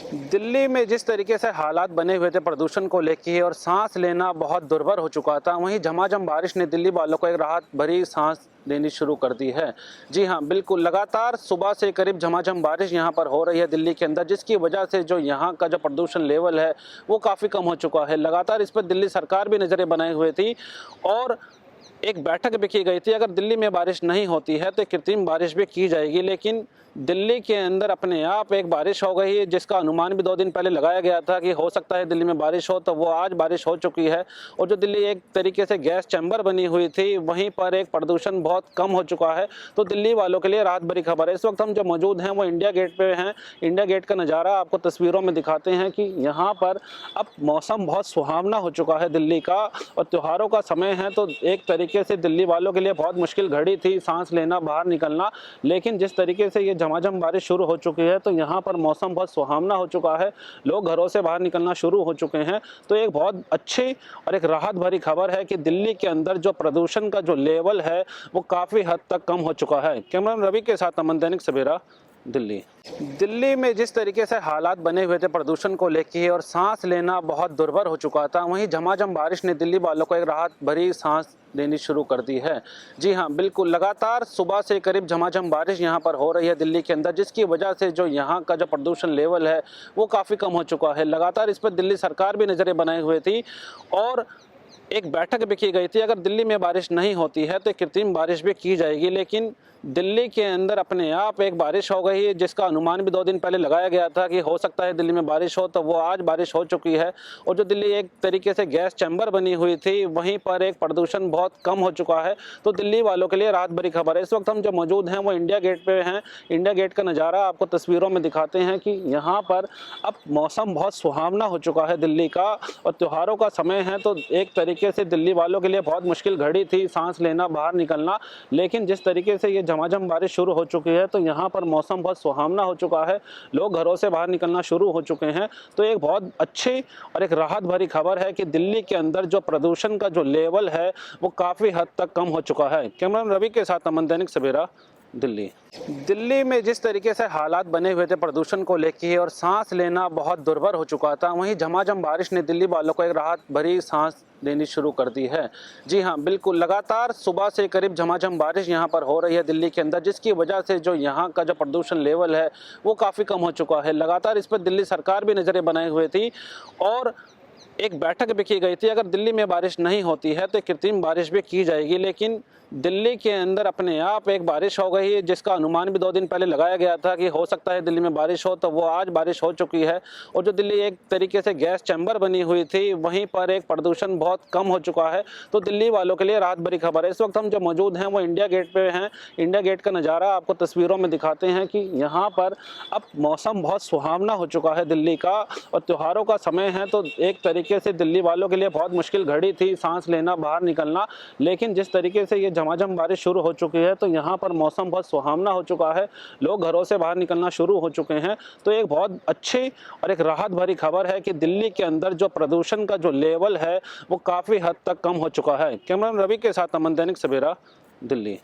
दिल्ली में जिस तरीके से हालात बने हुए थे प्रदूषण को लेके और सांस लेना बहुत दुर्भर हो चुका था, वहीं झमाझम बारिश ने दिल्ली वालों को एक राहत भरी सांस देनी शुरू कर दी है। जी हाँ, बिल्कुल लगातार सुबह से करीब झमाझम बारिश यहाँ पर हो रही है दिल्ली के अंदर, जिसकी वजह से जो यहाँ का जो प्रदूषण लेवल है वो काफ़ी कम हो चुका है। लगातार इस पर दिल्ली सरकार भी नज़रें बनाए हुए थी और एक बैठक भी की गई थी। अगर दिल्ली में बारिश नहीं होती है तो कृत्रिम बारिश भी की जाएगी, लेकिन दिल्ली के अंदर अपने आप एक बारिश हो गई है, जिसका अनुमान भी 2 दिन पहले लगाया गया था कि हो सकता है दिल्ली में बारिश हो, तो वो आज बारिश हो चुकी है। और जो दिल्ली एक तरीके से गैस चैम्बर बनी हुई थी, वहीं पर एक प्रदूषण बहुत कम हो चुका है। तो दिल्ली वालों के लिए राहत भरी खबर है। इस वक्त हम जो मौजूद हैं वो इंडिया गेट पे हैं। इंडिया गेट का नज़ारा आपको तस्वीरों में दिखाते हैं कि यहाँ पर अब मौसम बहुत सुहावना हो चुका है दिल्ली का, और त्योहारों का समय है, तो एक तरीके से दिल्ली वालों के लिए बहुत मुश्किल घड़ी थी सांस लेना, बाहर निकलना। लेकिन जिस तरीके से ये झमाझम बारिश शुरू हो चुकी है, तो यहाँ पर मौसम बहुत सुहावना हो चुका है, लोग घरों से बाहर निकलना शुरू हो चुके हैं। तो एक बहुत अच्छी और एक राहत भरी खबर है कि दिल्ली के अंदर जो प्रदूषण का जो लेवल है वो काफ़ी हद तक कम हो चुका है। कैमरामैन रवि के साथ अमन, दैनिक सवेरा, दिल्ली। दिल्ली में जिस तरीके से हालात बने हुए थे प्रदूषण को लेके और सांस लेना बहुत दुर्भर हो चुका था, वहीं झमाझम बारिश ने दिल्ली वालों को एक राहत भरी सांस देनी शुरू कर दी है। जी हाँ, बिल्कुल लगातार सुबह से करीब झमाझम बारिश यहाँ पर हो रही है दिल्ली के अंदर, जिसकी वजह से जो यहाँ का जो प्रदूषण लेवल है वो काफ़ी कम हो चुका है। लगातार इस पर दिल्ली सरकार भी नज़रें बनाए हुए थी और एक बैठक भी की गई थी। अगर दिल्ली में बारिश नहीं होती है तो कृत्रिम बारिश भी की जाएगी, लेकिन दिल्ली के अंदर अपने आप एक बारिश हो गई है, जिसका अनुमान भी 2 दिन पहले लगाया गया था कि हो सकता है दिल्ली में बारिश हो, तो वो आज बारिश हो चुकी है। और जो दिल्ली एक तरीके से गैस चैम्बर बनी हुई थी, वहीं पर एक प्रदूषण बहुत कम हो चुका है। तो दिल्ली वालों के लिए राहत भरी खबर है। इस वक्त हम जो मौजूद हैं वो इंडिया गेट पे हैं। इंडिया गेट का नज़ारा आपको तस्वीरों में दिखाते हैं कि यहाँ पर अब मौसम बहुत सुहावना हो चुका है दिल्ली का, और त्योहारों का समय है, तो एक तरीके से दिल्ली वालों के लिए बहुत मुश्किल घड़ी थी सांस लेना, बाहर निकलना। लेकिन जिस तरीके से ये झमाझम बारिश शुरू हो चुकी है, तो यहाँ पर मौसम बहुत सुहावना हो चुका है, लोग घरों से बाहर निकलना शुरू हो चुके हैं। तो एक बहुत अच्छी और एक राहत भरी खबर है कि दिल्ली के अंदर जो प्रदूषण का जो लेवल है वो काफ़ी हद तक कम हो चुका है। कैमरामैन रवि के साथ अमन, दैनिक सवेरा, दिल्ली। दिल्ली में जिस तरीके से हालात बने हुए थे प्रदूषण को लेके और सांस लेना बहुत दुर्भर हो चुका था, वहीं झमाझम बारिश ने दिल्ली वालों को एक राहत भरी सांस देनी शुरू कर दी है। जी हाँ, बिल्कुल लगातार सुबह से करीब झमाझम बारिश यहाँ पर हो रही है दिल्ली के अंदर, जिसकी वजह से जो यहाँ का जो प्रदूषण लेवल है वो काफ़ी कम हो चुका है। लगातार इस पर दिल्ली सरकार भी नज़रें बनाए हुए थी और एक बैठक भी की गई थी। अगर दिल्ली में बारिश नहीं होती है तो कृत्रिम बारिश भी की जाएगी, लेकिन दिल्ली के अंदर अपने आप एक बारिश हो गई है, जिसका अनुमान भी 2 दिन पहले लगाया गया था कि हो सकता है दिल्ली में बारिश हो, तो वो आज बारिश हो चुकी है। और जो दिल्ली एक तरीके से गैस चैम्बर बनी हुई थी, वहीं पर एक प्रदूषण बहुत कम हो चुका है। तो दिल्ली वालों के लिए राहत भरी खबर है। इस वक्त हम जो मौजूद हैं वो इंडिया गेट पे हैं। इंडिया गेट का नज़ारा आपको तस्वीरों में दिखाते हैं कि यहाँ पर अब मौसम बहुत सुहावना हो चुका है दिल्ली का, और त्योहारों का समय है, तो एक तरीके से दिल्ली वालों के लिए बहुत मुश्किल घड़ी थी सांस लेना, बाहर निकलना। लेकिन जिस तरीके से ये झमाझम बारिश शुरू हो चुकी है, तो यहाँ पर मौसम बहुत सुहावना हो चुका है, लोग घरों से बाहर निकलना शुरू हो चुके हैं। तो एक बहुत अच्छी और एक राहत भरी खबर है कि दिल्ली के अंदर जो प्रदूषण का जो लेवल है वो काफ़ी हद तक कम हो चुका है। कैमरामैन रवि के साथ अमन, दैनिक सवेरा, दिल्ली।